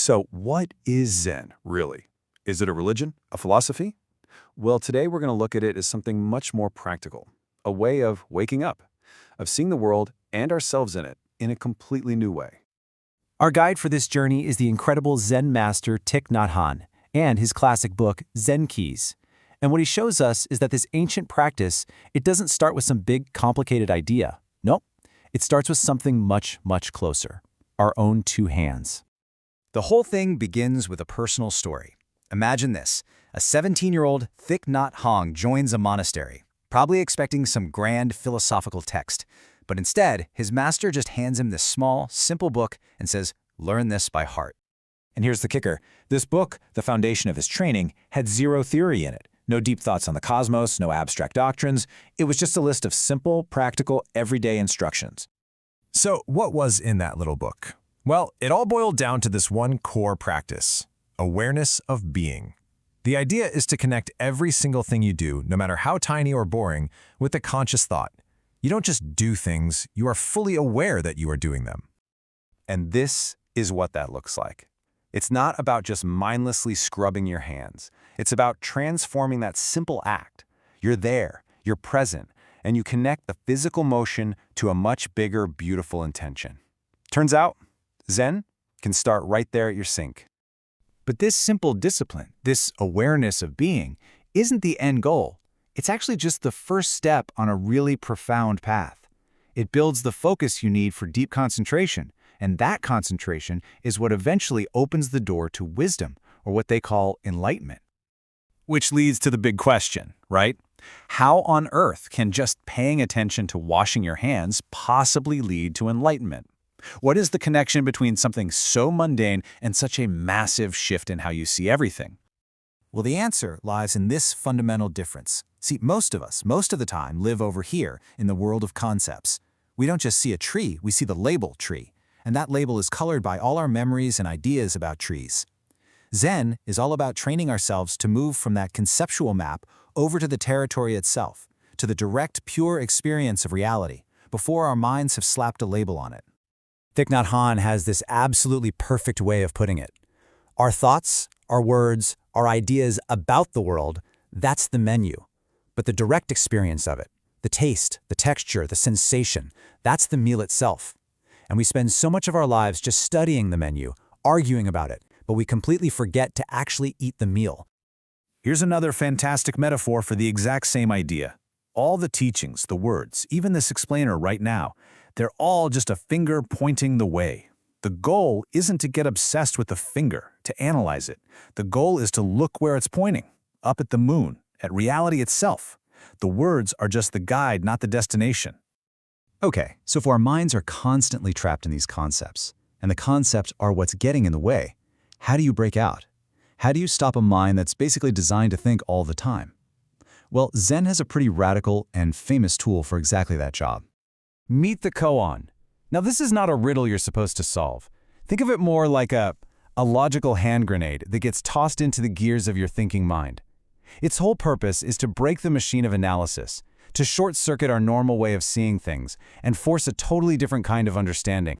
So what is Zen, really? Is it a religion? A philosophy? Well, today we're going to look at it as something much more practical, a way of waking up, of seeing the world and ourselves in a completely new way. Our guide for this journey is the incredible Zen master Thich Nhat Hanh and his classic book, Zen Keys. And what he shows us is that this ancient practice, it doesn't start with some big, complicated idea. Nope. It starts with something much, much closer. Our own two hands. The whole thing begins with a personal story. Imagine this. A 17-year-old Thich Nhat Hanh joins a monastery, probably expecting some grand philosophical text. But instead, his master just hands him this small, simple book and says, "Learn this by heart." And here's the kicker. This book, the foundation of his training, had zero theory in it. No deep thoughts on the cosmos, no abstract doctrines. It was just a list of simple, practical, everyday instructions. So what was in that little book? Well, it all boiled down to this one core practice: awareness of being. The idea is to connect every single thing you do, no matter how tiny or boring, with a conscious thought. You don't just do things, you are fully aware that you are doing them. And this is what that looks like. It's not about just mindlessly scrubbing your hands. It's about transforming that simple act. You're there, you're present, and you connect the physical motion to a much bigger, beautiful intention. Turns out, Zen can start right there at your sink. But this simple discipline, this awareness of being, isn't the end goal. It's actually just the first step on a really profound path. It builds the focus you need for deep concentration, and that concentration is what eventually opens the door to wisdom, or what they call enlightenment. Which leads to the big question, right? How on earth can just paying attention to washing your hands possibly lead to enlightenment? What is the connection between something so mundane and such a massive shift in how you see everything? Well, the answer lies in this fundamental difference. See, most of us, most of the time, live over here in the world of concepts. We don't just see a tree, we see the label tree. And that label is colored by all our memories and ideas about trees. Zen is all about training ourselves to move from that conceptual map over to the territory itself, to the direct, pure experience of reality, before our minds have slapped a label on it. Thich Nhat Hanh has this absolutely perfect way of putting it. Our thoughts, our words, our ideas about the world, that's the menu. But the direct experience of it, the taste, the texture, the sensation, that's the meal itself. And we spend so much of our lives just studying the menu, arguing about it, but we completely forget to actually eat the meal. Here's another fantastic metaphor for the exact same idea. All the teachings, the words, even this explainer right now, they're all just a finger pointing the way. The goal isn't to get obsessed with the finger, to analyze it. The goal is to look where it's pointing, up at the moon, at reality itself. The words are just the guide, not the destination. Okay, so if our minds are constantly trapped in these concepts, and the concepts are what's getting in the way, how do you break out? How do you stop a mind that's basically designed to think all the time? Well, Zen has a pretty radical and famous tool for exactly that job. Meet the koan. Now, this is not a riddle you're supposed to solve. Think of it more like a logical hand grenade that gets tossed into the gears of your thinking mind. Its whole purpose is to break the machine of analysis, to short-circuit our normal way of seeing things, and force a totally different kind of understanding.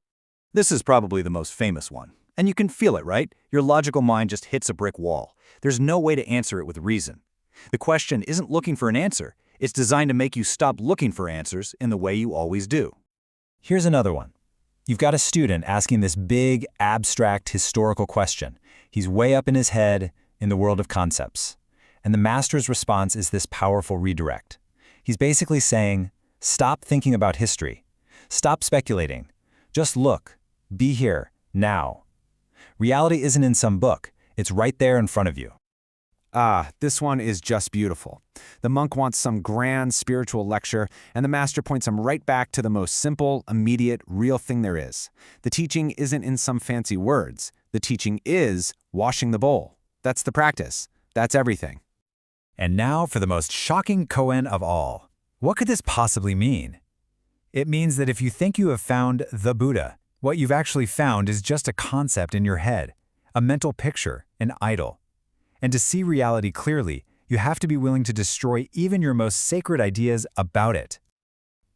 This is probably the most famous one. And you can feel it, right? Your logical mind just hits a brick wall. There's no way to answer it with reason. The question isn't looking for an answer. It's designed to make you stop looking for answers in the way you always do. Here's another one. You've got a student asking this big, abstract, historical question. He's way up in his head in the world of concepts. And the master's response is this powerful redirect. He's basically saying, stop thinking about history. Stop speculating. Just look. Be here, now. Reality isn't in some book. It's right there in front of you. This one is just beautiful. The monk wants some grand spiritual lecture, and the master points him right back to the most simple, immediate, real thing there is. The teaching isn't in some fancy words. The teaching is washing the bowl. That's the practice. That's everything. And now for the most shocking koan of all. What could this possibly mean? It means that if you think you have found the Buddha, what you've actually found is just a concept in your head, a mental picture, an idol. And to see reality clearly, you have to be willing to destroy even your most sacred ideas about it.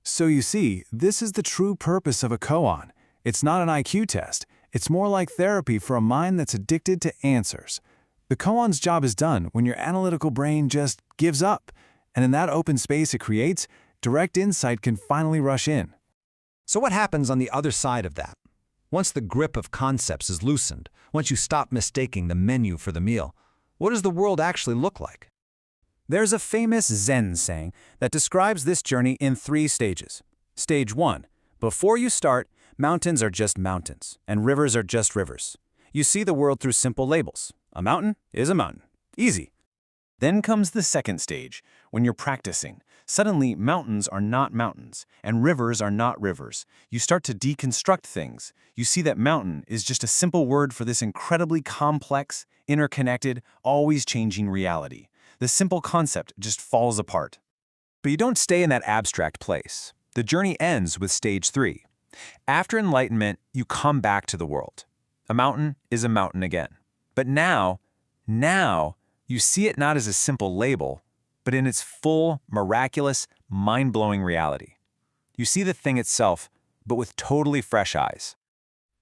So you see, this is the true purpose of a koan. It's not an IQ test. It's more like therapy for a mind that's addicted to answers. The koan's job is done when your analytical brain just gives up, and in that open space it creates, direct insight can finally rush in. So what happens on the other side of that? Once the grip of concepts is loosened, once you stop mistaking the menu for the meal, what does the world actually look like? There's a famous Zen saying that describes this journey in 3 stages. Stage 1. Before you start, mountains are just mountains, and rivers are just rivers. You see the world through simple labels. A mountain is a mountain. Easy. Then comes the second stage, when you're practicing. Suddenly, mountains are not mountains, and rivers are not rivers. You start to deconstruct things. You see that mountain is just a simple word for this incredibly complex, interconnected, always changing reality. The simple concept just falls apart. But you don't stay in that abstract place. The journey ends with stage 3. After enlightenment, you come back to the world. A mountain is a mountain again. But now, you see it not as a simple label, but in its full, miraculous, mind-blowing reality. You see the thing itself, but with totally fresh eyes.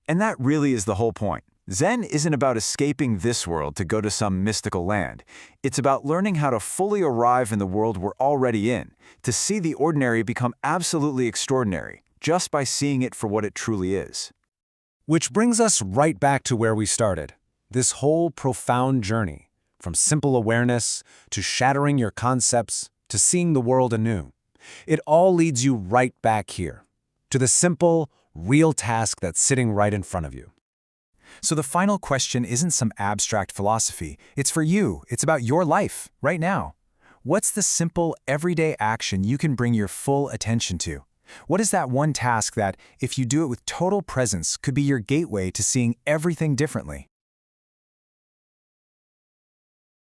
And that really is the whole point. Zen isn't about escaping this world to go to some mystical land. It's about learning how to fully arrive in the world we're already in, to see the ordinary become absolutely extraordinary, just by seeing it for what it truly is. Which brings us right back to where we started. This whole profound journey, from simple awareness to shattering your concepts to seeing the world anew. It all leads you right back here, to the simple, real task that's sitting right in front of you. So the final question isn't some abstract philosophy. It's for you. It's about your life, right now. What's the simple, everyday action you can bring your full attention to? What is that one task that, if you do it with total presence, could be your gateway to seeing everything differently?